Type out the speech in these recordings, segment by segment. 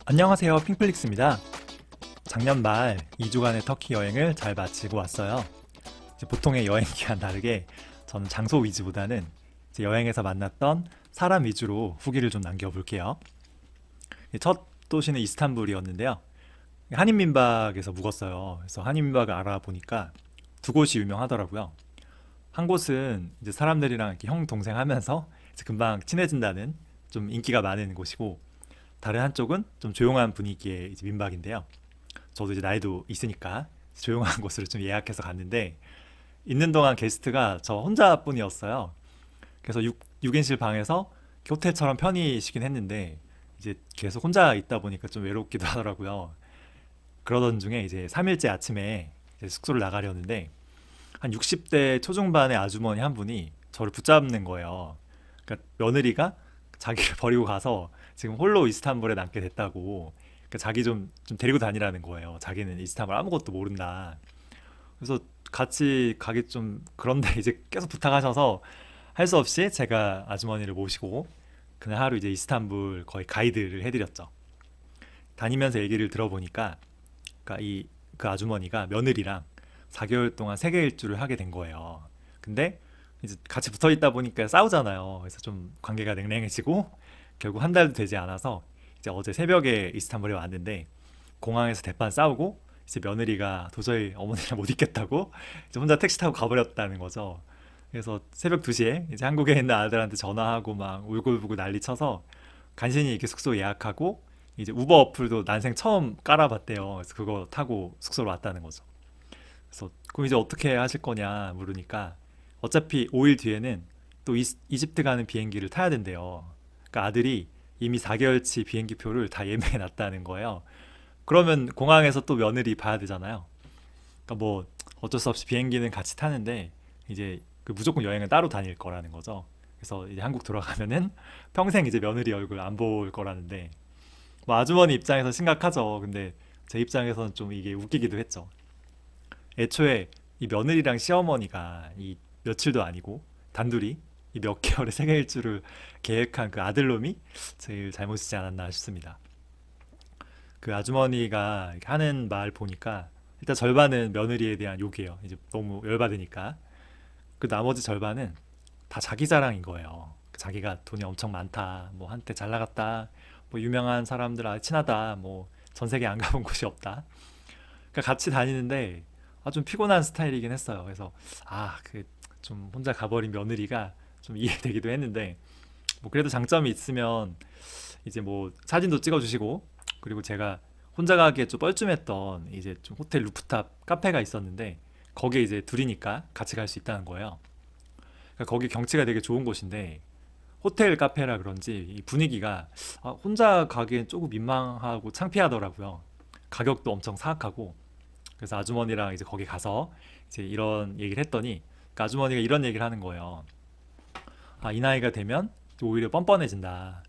안녕하세요, 핑플릭스입니다. 작년 말 2주간의 터키 여행을 잘 마치고 왔어요. 이제 보통의 여행 기간 다르게 저는 장소 위주보다는 이제 여행에서 만났던 사람 위주로 후기를 좀 남겨볼게요. 첫 도시는 이스탄불이었는데요. 한인민박에서 묵었어요. 그래서 한인민박을 알아보니까 두 곳이 유명하더라고요. 한 곳은 이제 사람들이랑 이렇게 형 동생 하면서 이제 금방 친해진다는 좀 인기가 많은 곳이고, 다른 한쪽은 좀 조용한 분위기의 이제 민박인데요. 저도 이제 나이도 있으니까 조용한 곳으로 좀 예약해서 갔는데, 있는 동안 게스트가 저 혼자뿐이었어요. 그래서 6인실 방에서 호텔처럼 편히 쉬긴 했는데, 이제 계속 혼자 있다 보니까 좀 외롭기도 하더라고요. 그러던 중에 이제 3일째 아침에 이제 숙소를 나가려는데, 한 60대 초중반의 아주머니 한 분이 저를 붙잡는 거예요. 그러니까 며느리가 자기를 버리고 가서 지금 홀로 이스탄불에 남게 됐다고. 그러니까 자기 좀 데리고 다니라는 거예요. 자기는 이스탄불 아무것도 모른다. 그래서 같이 가기 좀 그런데 이제 계속 부탁하셔서 할 수 없이 제가 아주머니를 모시고 그날 하루 이제 이스탄불 거의 가이드를 해드렸죠. 다니면서 얘기를 들어보니까, 그러니까 그 아주머니가 며느리랑 4개월 동안 세계 일주를 하게 된 거예요. 근데 이제 같이 붙어 있다 보니까 싸우잖아요. 그래서 좀 관계가 냉랭해지고 결국 한 달도 되지 않아서 이제 어제 새벽에 이스탄불에 왔는데, 공항에서 대판 싸우고 이제 며느리가 도저히 어머니를 못 있겠다고 이제 혼자 택시 타고 가버렸다는 거죠. 그래서 새벽 2시에 이제 한국에 있는 아들한테 전화하고 막 울고불고 난리 쳐서 간신히 이렇게 숙소 예약하고, 이제 우버 어플도 난생 처음 깔아봤대요. 그래서 그거 타고 숙소로 왔다는 거죠. 그래서 그럼 이제 어떻게 하실 거냐 물으니까, 어차피 5일 뒤에는 또 이집트 가는 비행기를 타야 된대요. 그러니까 아들이 이미 4개월치 비행기 표를 다 예매해 놨다는 거예요. 그러면 공항에서 또 며느리 봐야 되잖아요. 그러니까 뭐 어쩔 수 없이 비행기는 같이 타는데, 이제 그 무조건 여행은 따로 다닐 거라는 거죠. 그래서 이제 한국 돌아가면은 평생 이제 며느리 얼굴 안 볼 거라는데, 뭐 아주머니 입장에서 심각하죠. 근데 제 입장에서는 좀 이게 웃기기도 했죠. 애초에 이 며느리랑 시어머니가 이 며칠도 아니고 단둘이 이 몇 개월의 생애 일주를 계획한 그 아들놈이 제일 잘못이지 않았나 싶습니다. 그 아주머니가 이렇게 하는 말 보니까 일단 절반은 며느리에 대한 욕이에요. 이제 너무 열받으니까. 그 나머지 절반은 다 자기 자랑인 거예요. 자기가 돈이 엄청 많다, 뭐 한때 잘 나갔다, 뭐 유명한 사람들 아 친하다, 뭐 전 세계 안 가본 곳이 없다. 그러니까 같이 다니는데 좀 피곤한 스타일이긴 했어요. 그래서 그 좀 혼자 가버린 며느리가 좀 이해되기도 했는데, 뭐 그래도 장점이 있으면 이제 뭐 사진도 찍어주시고, 그리고 제가 혼자 가기에 좀 뻘쭘했던 이제 좀 호텔 루프탑 카페가 있었는데, 거기에 이제 둘이니까 같이 갈 수 있다는 거예요. 그러니까 거기 경치가 되게 좋은 곳인데, 호텔 카페라 그런지 이 분위기가 혼자 가기엔 조금 민망하고 창피하더라고요. 가격도 엄청 사악하고. 그래서 아주머니랑 이제 거기 가서 이제 이런 얘기를 했더니, 그 아주머니가 이런 얘기를 하는 거예요. 이 나이가 되면 오히려 뻔뻔해진다.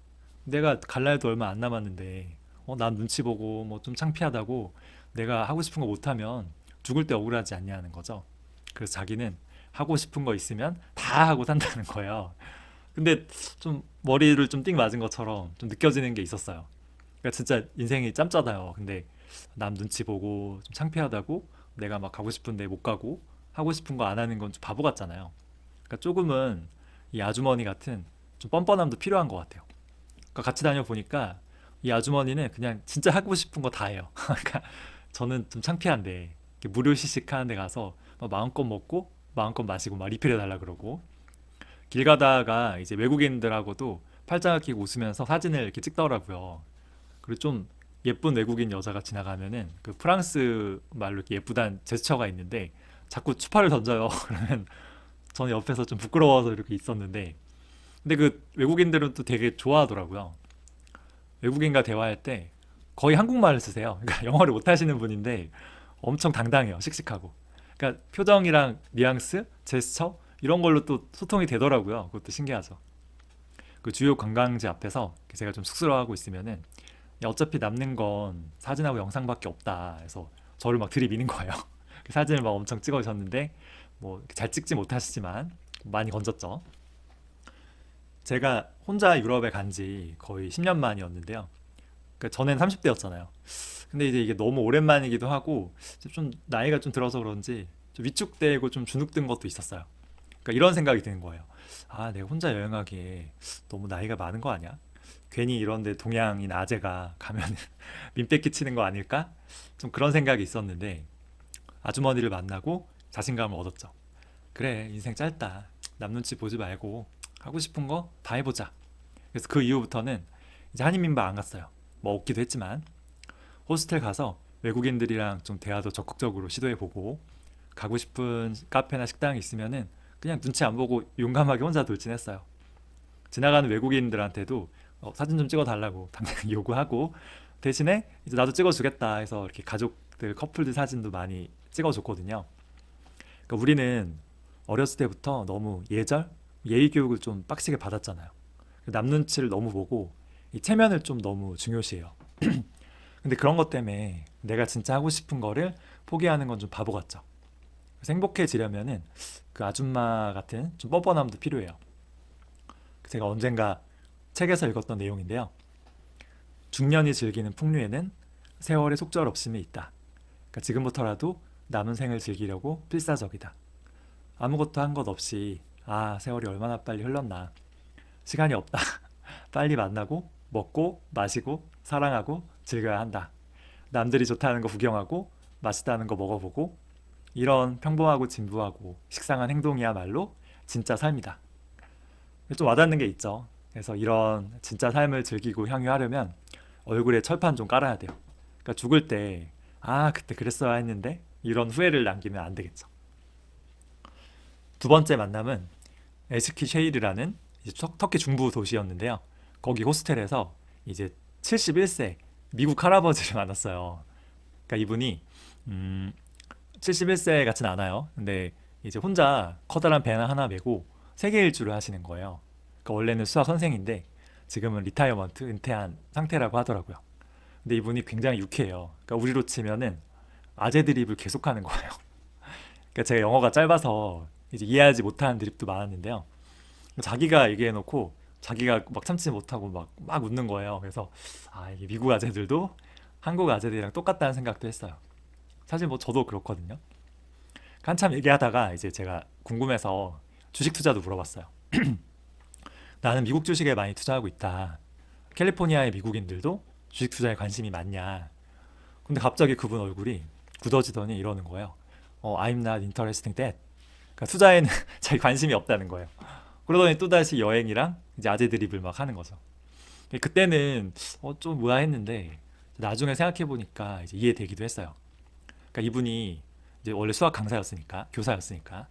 내가 갈 날도 얼마 안 남았는데, 난 눈치 보고 뭐 좀 창피하다고 내가 하고 싶은 거 못하면 죽을 때 억울하지 않냐는 거죠. 그래서 자기는 하고 싶은 거 있으면 다 하고 산다는 거예요. 근데 좀 머리를 좀 띵 맞은 것처럼 좀 느껴지는 게 있었어요. 그러니까 진짜 인생이 짬짜다요. 근데 남 눈치 보고 좀 창피하다고 내가 막 가고 싶은데 못 가고 하고 싶은 거 안 하는 건 좀 바보 같잖아요. 그러니까 조금은 이 아주머니 같은 좀 뻔뻔함도 필요한 것 같아요. 그러니까 같이 다녀보니까 이 아주머니는 그냥 진짜 하고 싶은 거 다 해요. 그러니까 저는 좀 창피한데 이렇게 무료 시식하는 데 가서 막 마음껏 먹고 마음껏 마시고 막 리필해 달라 그러고, 길 가다가 이제 외국인들하고도 팔짱을 끼고 웃으면서 사진을 이렇게 찍더라고요. 그리고 좀 예쁜 외국인 여자가 지나가면은 그 프랑스 말로 이렇게 예쁘다는 제스처가 있는데 자꾸 추파를 던져요. 그러면 저는 옆에서 좀 부끄러워서 이렇게 있었는데, 근데 그 외국인들은 또 되게 좋아하더라고요. 외국인과 대화할 때 거의 한국말을 쓰세요. 그러니까 영어를 못 하시는 분인데 엄청 당당해요. 씩씩하고. 그러니까 표정이랑 뉘앙스, 제스처 이런 걸로 또 소통이 되더라고요. 그것도 신기하죠. 그 주요 관광지 앞에서 제가 좀 쑥스러워하고 있으면은, 야, 어차피 남는 건 사진하고 영상밖에 없다. 그래서 저를 막 들이미는 거예요. 그 사진을 막 엄청 찍어주셨는데 뭐 잘 찍지 못하시지만 많이 건졌죠. 제가 혼자 유럽에 간지 거의 10년 만이었는데요. 그러니까 전엔 30대였잖아요. 근데 이제 이게 너무 오랜만이기도 하고 이제 좀 나이가 좀 들어서 그런지 좀 위축되고 좀 주눅든 것도 있었어요. 그러니까 이런 생각이 드는 거예요. 아, 내가 혼자 여행하기에 너무 나이가 많은 거 아니야? 괜히 이런데 동양인 아재가 가면 민폐 끼치는 거 아닐까? 좀 그런 생각이 있었는데 아주머니를 만나고 자신감을 얻었죠. 그래, 인생 짧다. 남 눈치 보지 말고 하고 싶은 거 다 해보자. 그래서 그 이후부터는 이제 한인민박 안 갔어요. 뭐 없기도 했지만 호스텔 가서 외국인들이랑 좀 대화도 적극적으로 시도해보고 가고 싶은 카페나 식당이 있으면은 그냥 눈치 안 보고 용감하게 혼자 돌진했어요. 지나가는 외국인들한테도 사진 좀 찍어달라고 당연히 요구하고 대신에 이제 나도 찍어주겠다 해서 이렇게 가족들 커플들 사진도 많이 찍어줬거든요. 그러니까 우리는 어렸을 때부터 너무 예의 교육을 좀 빡시게 받았잖아요. 남 눈치를 너무 보고 이 체면을 좀 너무 중요시해요. 근데 그런 것 때문에 내가 진짜 하고 싶은 거를 포기하는 건 좀 바보 같죠. 그래서 행복해지려면은 그 아줌마 같은 좀 뻔뻔함도 필요해요. 제가 언젠가 책에서 읽었던 내용인데요. 중년이 즐기는 풍류에는 세월의 속절없음이 있다. 그러니까 지금부터라도 남은 생을 즐기려고 필사적이다. 아무것도 한 것 없이 아, 세월이 얼마나 빨리 흘렀나. 시간이 없다. 빨리 만나고 먹고 마시고 사랑하고 즐겨야 한다. 남들이 좋다는 거 구경하고 맛있다는 거 먹어보고 이런 평범하고 진부하고 식상한 행동이야말로 진짜 삶이다. 좀 와닿는 게 있죠. 그래서 이런 진짜 삶을 즐기고 향유하려면 얼굴에 철판 좀 깔아야 돼요. 그러니까 죽을 때 아, 그때 그랬어야 했는데 이런 후회를 남기면 안 되겠죠. 두 번째 만남은 에스키쉐히르라는 터키 중부 도시였는데요. 거기 호스텔에서 이제 71세 미국 할아버지를 만났어요. 그러니까 이분이 71세 같진 않아요. 근데 이제 혼자 커다란 배낭 하나 메고 세계 일주를 하시는 거예요. 그러니까 원래는 수학 선생인데 지금은 리타이어먼트 은퇴한 상태라고 하더라고요. 근데 이분이 굉장히 유쾌해요. 그러니까 우리로 치면은 아재 드립을 계속하는 거예요. 그러니까 제가 영어가 짧아서 이제 이해하지 못하는 드립도 많았는데요. 자기가 얘기해놓고 자기가 막 참지 못하고 막 웃는 거예요. 그래서 아, 이게 미국 아재들도 한국 아재들이랑 똑같다는 생각도 했어요. 사실 뭐 저도 그렇거든요. 한참 얘기하다가 이제 제가 궁금해서 주식 투자도 물어봤어요. 나는 미국 주식에 많이 투자하고 있다. 캘리포니아의 미국인들도 주식 투자에 관심이 많냐. 근데 갑자기 그분 얼굴이 굳어지더니 이러는 거예요. I'm not interested in that. 그러니까 투자에는 자기 관심이 없다는 거예요. 그러더니 또다시 여행이랑 이제 아재 드립을 막 하는 거죠. 그때는 좀 뭐야 했는데 나중에 생각해 보니까 이제 이해되기도 했어요. 그러니까 이분이 이제 원래 수학 강사였으니까 교사였으니까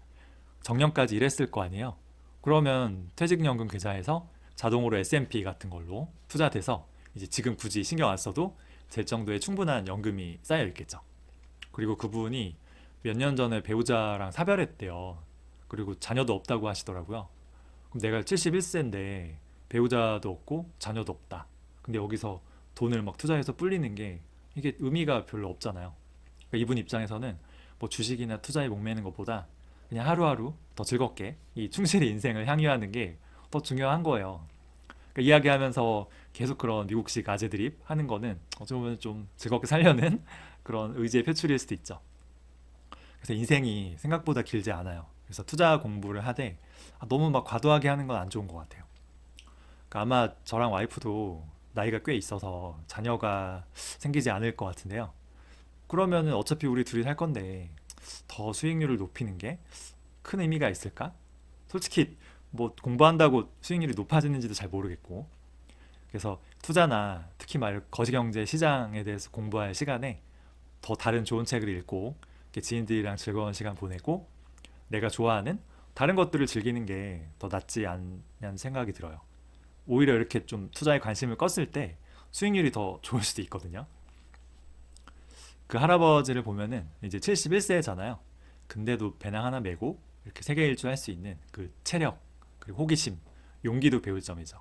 정년까지 일했을 거 아니에요. 그러면 퇴직연금 계좌에서 자동으로 S&P 같은 걸로 투자돼서 이제 지금 굳이 신경 안 써도 될 정도의 충분한 연금이 쌓여 있겠죠. 그리고 그분이 몇 년 전에 배우자랑 사별했대요. 그리고 자녀도 없다고 하시더라고요. 그럼 내가 71세인데 배우자도 없고 자녀도 없다. 근데 여기서 돈을 막 투자해서 불리는 게 이게 의미가 별로 없잖아요. 그러니까 이분 입장에서는 뭐 주식이나 투자에 목매는 것보다 그냥 하루하루 더 즐겁게 이 충실히 인생을 향유하는 게 더 중요한 거예요. 그러니까 이야기하면서 계속 그런 미국식 아재 드립 하는 거는 어쩌면 보면 좀 즐겁게 살려는 그런 의지의 표출일 수도 있죠. 그래서 인생이 생각보다 길지 않아요. 그래서 투자 공부를 하되 너무 막 과도하게 하는 건 안 좋은 것 같아요. 그러니까 아마 저랑 와이프도 나이가 꽤 있어서 자녀가 생기지 않을 것 같은데요. 그러면은 어차피 우리 둘이 살 건데 더 수익률을 높이는 게 큰 의미가 있을까? 솔직히 뭐 공부한다고 수익률이 높아지는지도 잘 모르겠고 그래서 투자나 특히 거시경제 시장에 대해서 공부할 시간에 더 다른 좋은 책을 읽고 이렇게 지인들이랑 즐거운 시간 보내고 내가 좋아하는 다른 것들을 즐기는 게 더 낫지 않냐는 생각이 들어요. 오히려 이렇게 좀 투자에 관심을 껐을 때 수익률이 더 좋을 수도 있거든요. 그 할아버지를 보면은 이제 71세잖아요. 근데도 배낭 하나 메고 이렇게 세계 일주 할 수 있는 그 체력, 그리고 호기심, 용기도 배울 점이죠.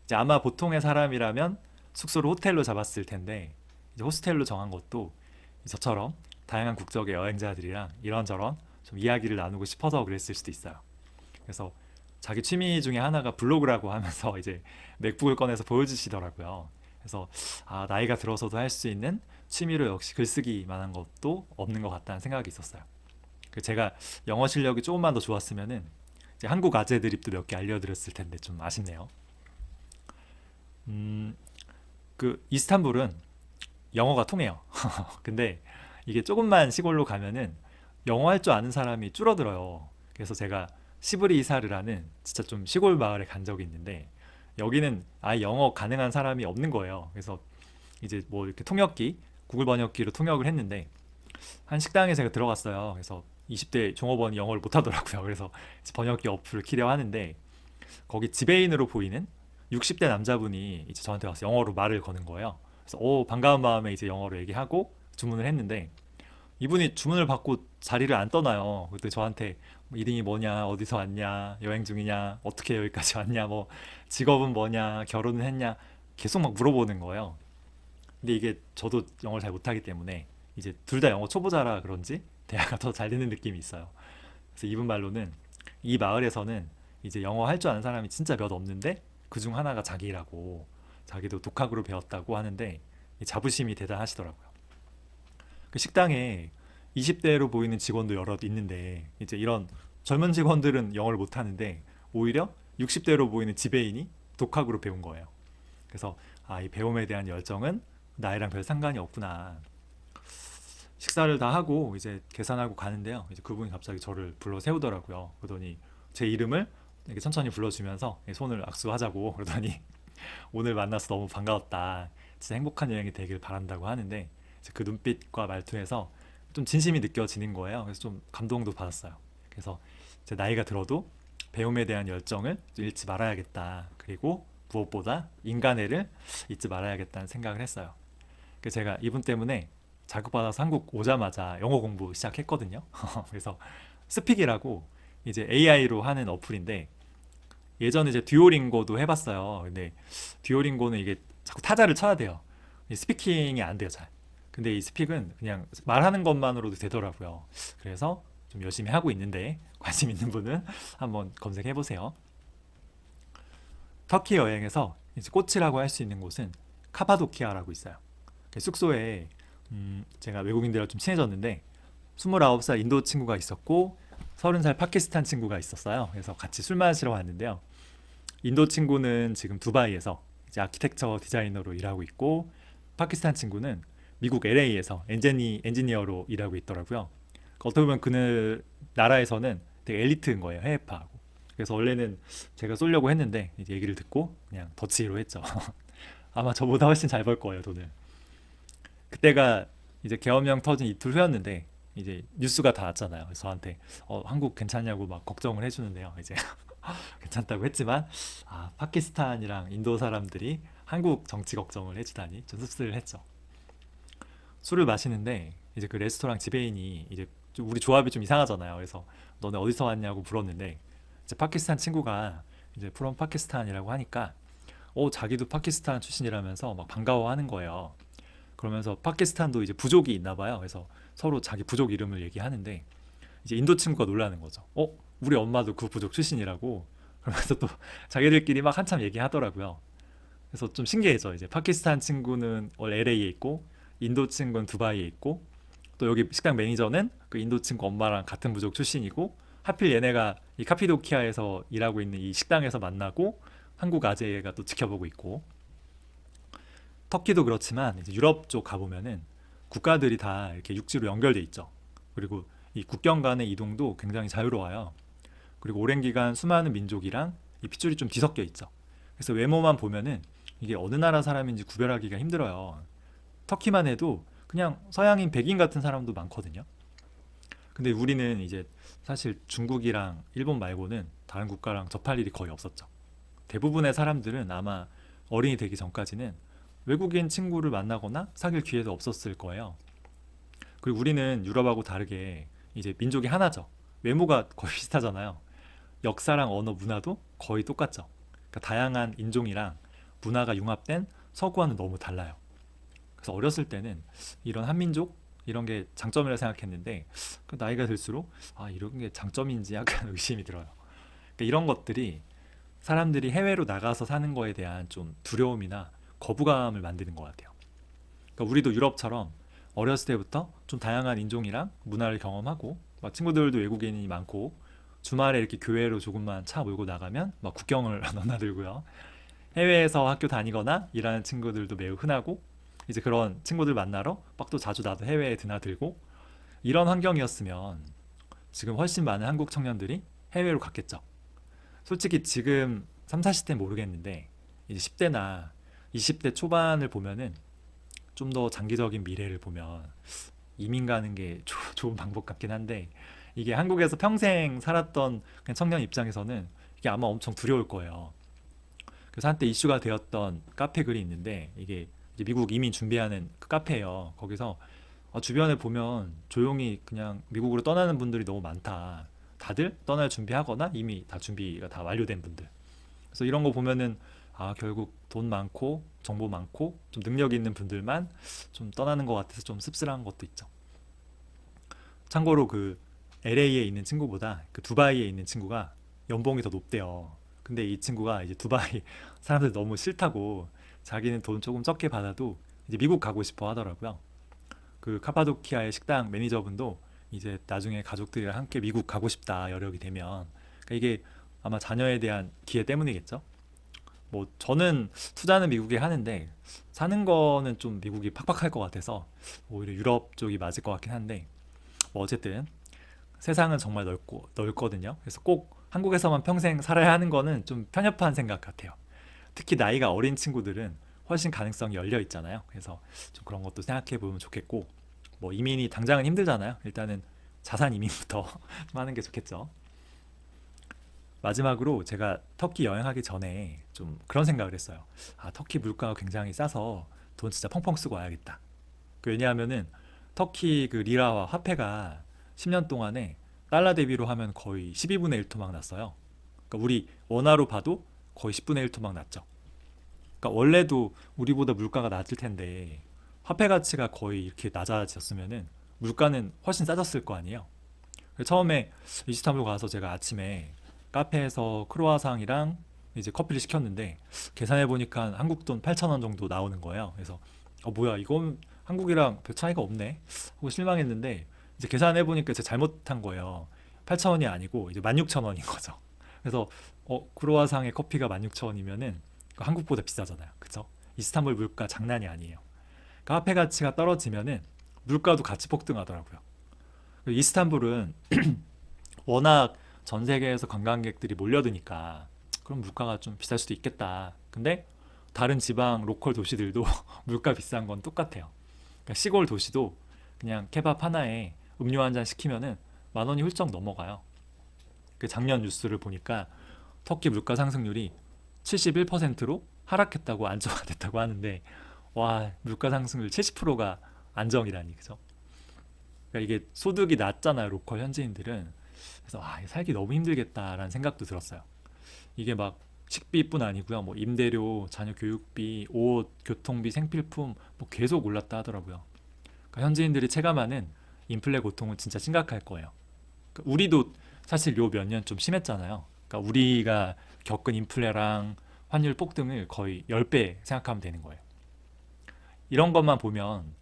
이제 아마 보통의 사람이라면 숙소를 호텔로 잡았을 텐데 이제 호스텔로 정한 것도 저처럼 다양한 국적의 여행자들이랑 이런저런 좀 이야기를 나누고 싶어서 그랬을 수도 있어요. 그래서 자기 취미 중에 하나가 블로그라고 하면서 이제 맥북을 꺼내서 보여주시더라고요. 그래서 나이가 들어서도 할 수 있는 취미로 역시 글쓰기만한 것도 없는 것 같다는 생각이 있었어요. 제가 영어 실력이 조금만 더 좋았으면은 이제 한국 아재 드립도 몇 개 알려드렸을 텐데 좀 아쉽네요. 음, 이스탄불은 영어가 통해요. 근데 이게 조금만 시골로 가면은 영어 할 줄 아는 사람이 줄어들어요. 그래서 제가 시브리이사르라는 진짜 좀 시골 마을에 간 적이 있는데 여기는 아예 영어 가능한 사람이 없는 거예요. 그래서 이제 뭐 이렇게 통역기, 구글 번역기로 통역을 했는데 한 식당에 제가 들어갔어요. 그래서 20대 종업원이 영어를 못하더라고요. 그래서 이제 번역기 어플을 키려 하는데 거기 지배인으로 보이는 60대 남자분이 이제 저한테 와서 영어로 말을 거는 거예요. 그래서 반가운 마음에 이제 영어로 얘기하고 주문을 했는데 이분이 주문을 받고 자리를 안 떠나요. 그때 저한테 뭐 이름이 뭐냐, 어디서 왔냐, 여행 중이냐, 어떻게 여기까지 왔냐, 뭐 직업은 뭐냐, 결혼은 했냐 계속 막 물어보는 거예요. 근데 이게 저도 영어를 잘 못하기 때문에 이제 둘 다 영어 초보자라 그런지 대화가 더 잘 되는 느낌이 있어요. 그래서 이분 말로는 이 마을에서는 이제 영어 할 줄 아는 사람이 진짜 몇 없는데 그중 하나가 자기라고, 자기도 독학으로 배웠다고 하는데 이 자부심이 대단하시더라고요. 그 식당에 20대로 보이는 직원도 여럿 있는데 이제 이런 젊은 직원들은 영어를 못 하는데 오히려 60대로 보이는 지배인이 독학으로 배운 거예요. 그래서 이 배움에 대한 열정은 나이랑 별 상관이 없구나. 식사를 다 하고 이제 계산하고 가는데요. 이제 그분이 갑자기 저를 불러 세우더라고요. 그러더니 제 이름을 이렇게 천천히 불러주면서 손을 악수하자고 그러더니 오늘 만나서 너무 반가웠다. 진짜 행복한 여행이 되길 바란다고 하는데 이제 그 눈빛과 말투에서 좀 진심이 느껴지는 거예요. 그래서 좀 감동도 받았어요. 그래서 제 나이가 들어도 배움에 대한 열정을 잃지 말아야겠다. 그리고 무엇보다 인간애를 잊지 말아야겠다는 생각을 했어요. 그래서 제가 이분 때문에 자극받아서 한국 오자마자 영어 공부 시작했거든요. 그래서 스픽이라고 이제 AI로 하는 어플인데 예전에 이제 듀오링고도 해봤어요. 근데 듀오링고는 이게 자꾸 타자를 쳐야 돼요. 이 스피킹이 안 돼요, 잘. 근데 이 스픽은 그냥 말하는 것만으로도 되더라고요. 그래서 좀 열심히 하고 있는데 관심 있는 분은 한번 검색해 보세요. 터키 여행에서 이제 꽃이라고 할 수 있는 곳은 카파도키아라고 있어요. 그 숙소에 제가 외국인들과 좀 친해졌는데 29살 인도 친구가 있었고 30살 파키스탄 친구가 있었어요. 그래서 같이 술 마시러 왔는데요. 인도 친구는 지금 두바이에서 이제 아키텍처 디자이너로 일하고 있고 파키스탄 친구는 미국 LA에서 엔지니어로 일하고 있더라고요. 어떻게 보면 그는 나라에서는 되게 엘리트인 거예요. 해외파하고. 그래서 원래는 제가 쏠려고 했는데 이제 얘기를 듣고 그냥 더치로 했죠. 아마 저보다 훨씬 잘 벌 거예요, 돈을. 그때가 이제 계엄령 터진 이틀 후였는데 이제 뉴스가 다 왔잖아요. 그래서 저한테 한국 괜찮냐고 막 걱정을 해주는데요. 이제 괜찮다고 했지만 파키스탄이랑 인도 사람들이 한국 정치 걱정을 해주다니 좀 씁쓸했죠. 술을 마시는데 이제 그 레스토랑 지배인이 이제 우리 조합이 좀 이상하잖아요. 그래서 너네 어디서 왔냐고 물었는데 이제 파키스탄 친구가 이제 프롬 파키스탄이라고 하니까 자기도 파키스탄 출신이라면서 막 반가워하는 거예요. 그러면서 파키스탄도 이제 부족이 있나 봐요. 그래서 서로 자기 부족 이름을 얘기하는데 이제 인도 친구가 놀라는 거죠. 우리 엄마도 그 부족 출신이라고. 그러면서 또 자기들끼리 막 한참 얘기하더라고요. 그래서 좀 신기해져. 이제 파키스탄 친구는 원래 LA에 있고 인도 친구는 두바이에 있고 또 여기 식당 매니저는 그 인도 친구 엄마랑 같은 부족 출신이고 하필 얘네가 이 카피도키아에서 일하고 있는 이 식당에서 만나고 한국 아재가 또 지켜보고 있고 터키도 그렇지만 이제 유럽 쪽 가보면은 국가들이 다 이렇게 육지로 연결돼 있죠. 그리고 이 국경 간의 이동도 굉장히 자유로워요. 그리고 오랜 기간 수많은 민족이랑 이 핏줄이 좀 뒤섞여 있죠. 그래서 외모만 보면은 이게 어느 나라 사람인지 구별하기가 힘들어요. 터키만 해도 그냥 서양인 백인 같은 사람도 많거든요. 근데 우리는 이제 사실 중국이랑 일본 말고는 다른 국가랑 접할 일이 거의 없었죠. 대부분의 사람들은 아마 어린이 되기 전까지는 외국인 친구를 만나거나 사귈 기회도 없었을 거예요. 그리고 우리는 유럽하고 다르게 이제 민족이 하나죠. 외모가 거의 비슷하잖아요. 역사랑 언어, 문화도 거의 똑같죠. 그러니까 다양한 인종이랑 문화가 융합된 서구와는 너무 달라요. 그래서 어렸을 때는 이런 한민족 이런 게 장점이라 생각했는데 그 나이가 들수록 이런 게 장점인지 약간 의심이 들어요. 그러니까 이런 것들이 사람들이 해외로 나가서 사는 거에 대한 좀 두려움이나 거부감을 만드는 것 같아요. 그러니까 우리도 유럽처럼 어렸을 때부터 좀 다양한 인종이랑 문화를 경험하고 막 친구들도 외국인이 많고 주말에 이렇게 교회로 조금만 차 몰고 나가면 막 국경을 넘나들고요. 해외에서 학교 다니거나 일하는 친구들도 매우 흔하고 이제 그런 친구들 만나러 막 또 자주 나도 해외에 드나들고 이런 환경이었으면 지금 훨씬 많은 한국 청년들이 해외로 갔겠죠. 솔직히 지금 3, 40대 모르겠는데 이제 10대나 20대 초반을 보면은 좀 더 장기적인 미래를 보면 이민 가는 게 좋은 방법 같긴 한데 이게 한국에서 평생 살았던 그냥 청년 입장에서는 이게 아마 엄청 두려울 거예요. 그래서 한때 이슈가 되었던 카페 글이 있는데 이게 이제 미국 이민 준비하는 그 카페예요. 거기서 주변에 보면 조용히 그냥 미국으로 떠나는 분들이 너무 많다. 다들 떠날 준비하거나 이미 다 준비가 다 완료된 분들. 그래서 이런 거 보면은 결국 돈 많고 정보 많고 좀 능력 있는 분들만 좀 떠나는 것 같아서 좀 씁쓸한 것도 있죠. 참고로 그 LA에 있는 친구보다 그 두바이에 있는 친구가 연봉이 더 높대요. 근데 이 친구가 이제 두바이 사람들 너무 싫다고 자기는 돈 조금 적게 받아도 이제 미국 가고 싶어 하더라고요. 그 카파도키아의 식당 매니저분도 이제 나중에 가족들이랑 함께 미국 가고 싶다 여력이 되면 그러니까 이게 아마 자녀에 대한 기회 때문이겠죠. 뭐 저는 투자는 미국에 하는데 사는 거는 좀 미국이 팍팍할 것 같아서 오히려 유럽 쪽이 맞을 것 같긴 한데 뭐 어쨌든 세상은 정말 넓거든요. 그래서 꼭 한국에서만 평생 살아야 하는 거는 좀 편협한 생각 같아요. 특히 나이가 어린 친구들은 훨씬 가능성이 열려 있잖아요. 그래서 좀 그런 것도 생각해 보면 좋겠고 뭐 이민이 당장은 힘들잖아요. 일단은 자산 이민부터 좀 하는 게 좋겠죠. 마지막으로 제가 터키 여행하기 전에 좀 그런 생각을 했어요. 터키 물가가 굉장히 싸서 돈 진짜 펑펑 쓰고 와야겠다. 왜냐하면은 터키 그 리라와 화폐가 10년 동안에 달러 대비로 하면 거의 12분의 1 토막 났어요. 그러니까 우리 원화로 봐도 거의 10분의 1 토막 났죠. 그러니까 원래도 우리보다 물가가 낮을 텐데 화폐 가치가 거의 이렇게 낮아졌으면은 물가는 훨씬 싸졌을 거 아니에요. 그래서 처음에 이스탄불 가서 제가 아침에 카페에서 크로아상이랑 이제 커피를 시켰는데 계산해 보니까 한국 돈 8,000원 정도 나오는 거예요. 그래서 뭐야 이건 한국이랑 별 차이가 없네 하고 실망했는데 이제 계산해 보니까 제가 잘못한 거예요. 8,000원이 아니고 이제 16,000원인 거죠. 그래서 크로아상의 커피가 16,000원이면은 한국보다 비싸잖아요. 그쵸? 이스탄불 물가 장난이 아니에요. 그러니까 화폐 가치가 떨어지면은 물가도 같이 폭등하더라고요. 그리고 이스탄불은 워낙 전 세계에서 관광객들이 몰려드니까 그럼 물가가 좀 비쌀 수도 있겠다. 근데 다른 지방 로컬 도시들도 물가 비싼 건 똑같아요. 그러니까 시골 도시도 그냥 케밥 하나에 음료 한 잔 시키면은 10,000원이 훌쩍 넘어가요. 그 작년 뉴스를 보니까 터키 물가 상승률이 71%로 하락했다고 안정화됐다고 하는데 와 물가 상승률 70%가 안정이라니 그죠? 그러니까 이게 소득이 낮잖아요 로컬 현지인들은. 그래서 살기 너무 힘들겠다라는 생각도 들었어요. 이게 막 식비뿐 아니고요. 뭐 임대료, 자녀 교육비, 옷, 교통비, 생필품 뭐 계속 올랐다 하더라고요. 그러니까 현지인들이 체감하는 인플레 고통은 진짜 심각할 거예요. 그러니까 우리도 사실 요 몇 년 좀 심했잖아요. 그러니까 우리가 겪은 인플레랑 환율 폭등을 거의 10배 생각하면 되는 거예요. 이런 것만 보면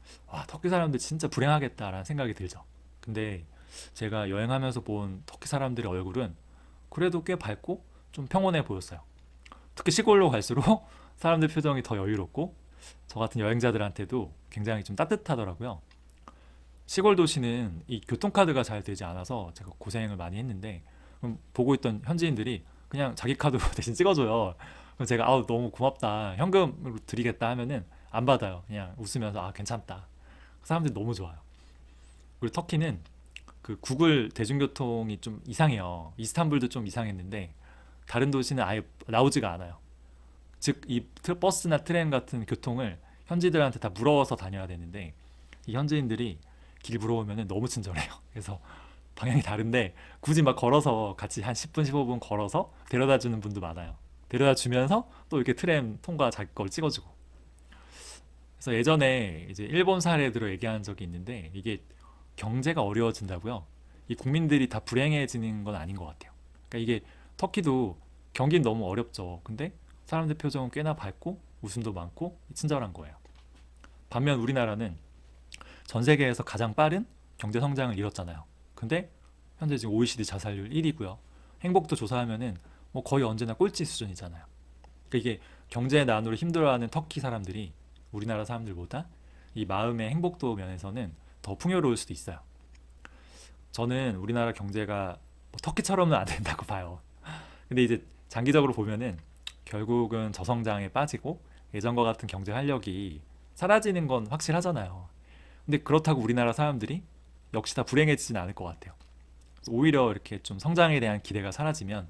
터키 사람들 진짜 불행하겠다라는 생각이 들죠. 근데 제가 여행하면서 본 터키 사람들의 얼굴은 그래도 꽤 밝고 좀 평온해 보였어요. 특히 시골로 갈수록 사람들 표정이 더 여유롭고 저 같은 여행자들한테도 굉장히 좀 따뜻하더라고요. 시골 도시는 이 교통카드가 잘 되지 않아서 제가 고생을 많이 했는데 그럼 보고 있던 현지인들이 그냥 자기 카드로 대신 찍어줘요. 그럼 제가 너무 고맙다 현금으로 드리겠다 하면은 안 받아요. 그냥 웃으면서 괜찮다. 사람들이 너무 좋아요. 그리고 터키는 그 구글 대중교통이 좀 이상해요. 이스탄불도 좀 이상했는데 다른 도시는 아예 나오지가 않아요. 즉 이 버스나 트램 같은 교통을 현지들한테 다 물어서 다녀야 되는데 이 현지인들이 길 물어보면 너무 친절해요. 그래서 방향이 다른데 굳이 막 걸어서 같이 한 10분 15분 걸어서 데려다 주는 분도 많아요. 데려다 주면서 또 이렇게 트램 통과 자기 걸 찍어주고. 그래서 예전에 이제 일본 사례들을 얘기한 적이 있는데 이게 경제가 어려워진다고요. 이 국민들이 다 불행해지는 건 아닌 것 같아요. 그러니까 이게 터키도 경기는 너무 어렵죠. 근데 사람들 표정은 꽤나 밝고 웃음도 많고 친절한 거예요. 반면 우리나라는 전 세계에서 가장 빠른 경제 성장을 이뤘잖아요. 근데 현재 지금 OECD 자살률 1위고요. 행복도 조사하면은 뭐 거의 언제나 꼴찌 수준이잖아요. 그러니까 이게 경제 난으로 힘들어하는 터키 사람들이 우리나라 사람들보다 이 마음의 행복도 면에서는 더 풍요로울 수도 있어요. 저는 우리나라 경제가 뭐 터키처럼은 안 된다고 봐요. 근데 이제 장기적으로 보면은 결국은 저성장에 빠지고 예전과 같은 경제 활력이 사라지는 건 확실하잖아요. 근데 그렇다고 우리나라 사람들이 역시 다 불행해지진 않을 것 같아요. 그래서 오히려 이렇게 좀 성장에 대한 기대가 사라지면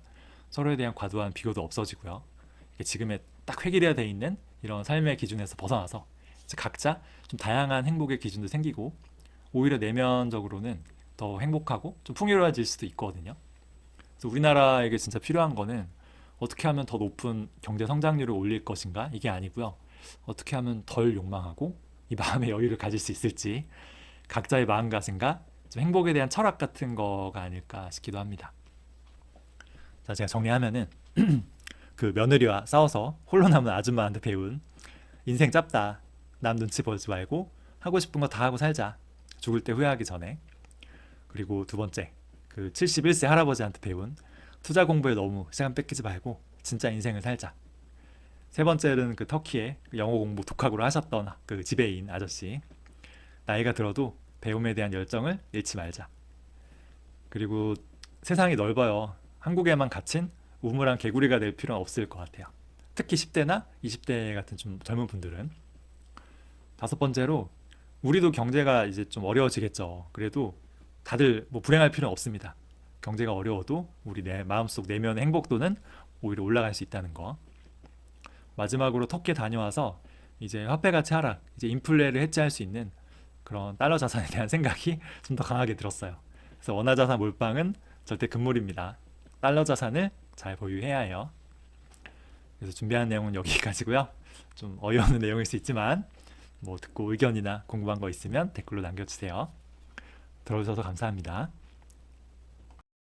서로에 대한 과도한 비교도 없어지고요. 이게 지금의 딱 획일화되어 있는 이런 삶의 기준에서 벗어나서 이제 각자 좀 다양한 행복의 기준도 생기고 오히려 내면적으로는 더 행복하고 좀 풍요로워질 수도 있거든요. 그래서 우리나라에게 진짜 필요한 거는 어떻게 하면 더 높은 경제 성장률을 올릴 것인가 이게 아니고요. 어떻게 하면 덜 욕망하고 이 마음의 여유를 가질 수 있을지 각자의 마음가짐과 좀 행복에 대한 철학 같은 거가 아닐까 싶기도 합니다. 자, 제가 정리하면은 그 며느리와 싸워서 홀로 남은 아줌마한테 배운 인생 짧다. 남 눈치 보지 말고 하고 싶은 거 다 하고 살자. 죽을 때 후회하기 전에. 그리고 두 번째, 그 71세 할아버지한테 배운 투자 공부에 너무 시간 뺏기지 말고 진짜 인생을 살자. 세 번째는 그 터키에 영어 공부 독학으로 하셨던 그 지배인 아저씨. 나이가 들어도 배움에 대한 열정을 잃지 말자. 그리고 세상이 넓어요. 한국에만 갇힌 우물한 개구리가 될 필요는 없을 것 같아요. 특히 10대나 20대 같은 좀 젊은 분들은. 다섯 번째로 우리도 경제가 이제 좀 어려워지겠죠. 그래도 다들 뭐 불행할 필요는 없습니다. 경제가 어려워도 우리 내 마음속 내면의 행복도는 오히려 올라갈 수 있다는 거. 마지막으로 터키에 다녀와서 이제 화폐 가치 하락, 이제 인플레를 해지할 수 있는 그런 달러 자산에 대한 생각이 좀 더 강하게 들었어요. 그래서 원화 자산 몰빵은 절대 금물입니다. 달러 자산을 잘 보유해야 해요. 그래서 준비한 내용은 여기까지고요. 좀 어이없는 내용일 수 있지만 뭐 듣고 의견이나 궁금한 거 있으면 댓글로 남겨주세요. 들어주셔서 감사합니다.